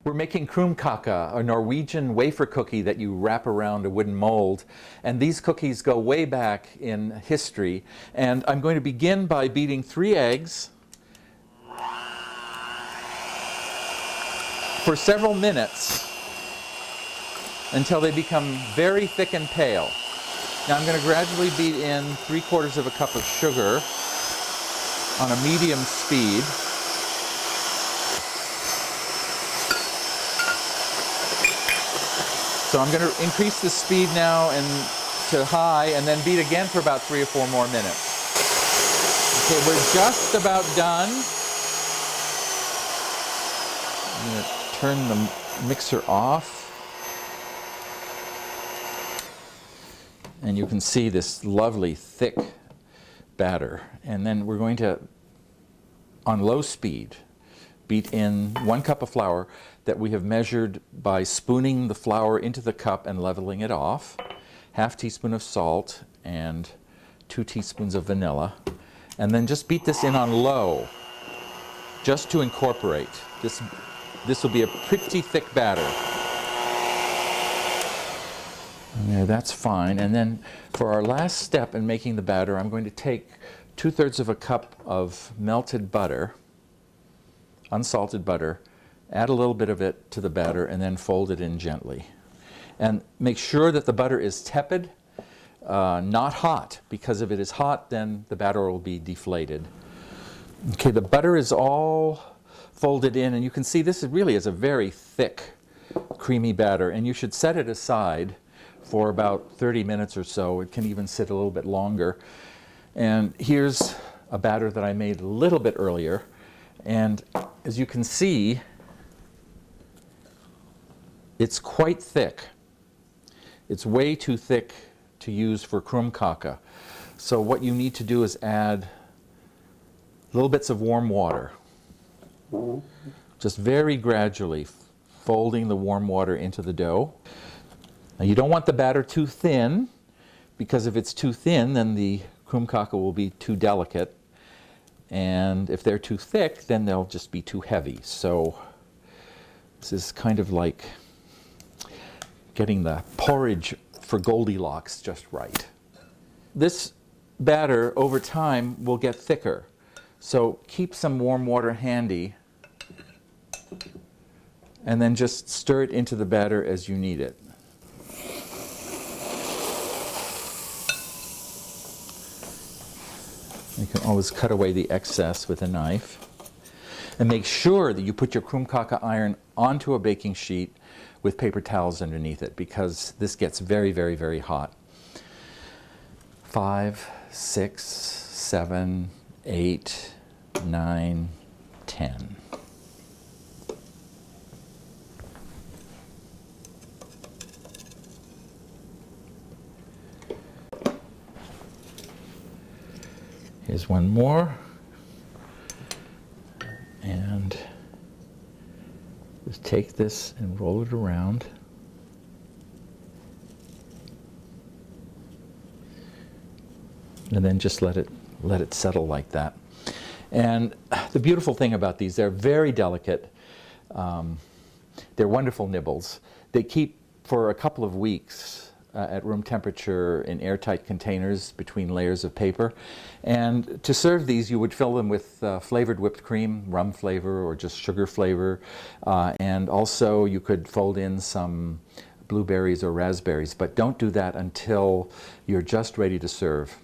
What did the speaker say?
We're making Krumkake, a Norwegian wafer cookie that you wrap around a wooden mold. And these cookies go way back in history. And I'm going to begin by beating 3 eggs for several minutes until they become very thick and pale. Now I'm going to gradually beat in 3/4 of a cup of sugar on a medium speed. So I'm going to increase the speed now to high and then beat again for about 3 or 4 more minutes. Okay, we're just about done. I'm going to turn the mixer off. And you can see this lovely thick batter. And then we're going to, on low speed, beat in 1 cup of flour that we have measured by spooning the flour into the cup and leveling it off, 1/2 teaspoon of salt and 2 teaspoons of vanilla. And then just beat this in on low, just to incorporate. This will be a pretty thick batter. There, that's fine. And then for our last step in making the batter, I'm going to take 2/3 of a cup of melted butter, unsalted butter, add a little bit of it to the batter, and then fold it in gently. And make sure that the butter is tepid, not hot, because if it is hot, then the batter will be deflated. Okay, the butter is all folded in, and you can see this really is a very thick, creamy batter, and you should set it aside for about 30 minutes or so. It can even sit a little bit longer. And here's a batter that I made a little bit earlier. And as you can see, it's quite thick. It's way too thick to use for Krumkake. So what you need to do is add little bits of warm water. Just very gradually folding the warm water into the dough. Now you don't want the batter too thin, because if it's too thin, then the Krumkake will be too delicate. And if they're too thick, then they'll just be too heavy. So this is kind of like getting the porridge for Goldilocks just right. This batter over time will get thicker. So keep some warm water handy and then just stir it into the batter as you need it. You can always cut away the excess with a knife. And make sure that you put your Krumkake iron onto a baking sheet with paper towels underneath it, because this gets very, very, very hot. 5, 6, 7, 8, 9, 10. Here's one more. And just take this and roll it around. And then just let it settle like that. And the beautiful thing about these, they're very delicate. They're wonderful nibbles. They keep for a couple of weeks at room temperature in airtight containers between layers of paper. And to serve these, you would fill them with flavored whipped cream, rum flavor, or just sugar flavor. And also you could fold in some blueberries or raspberries, but don't do that until you're just ready to serve.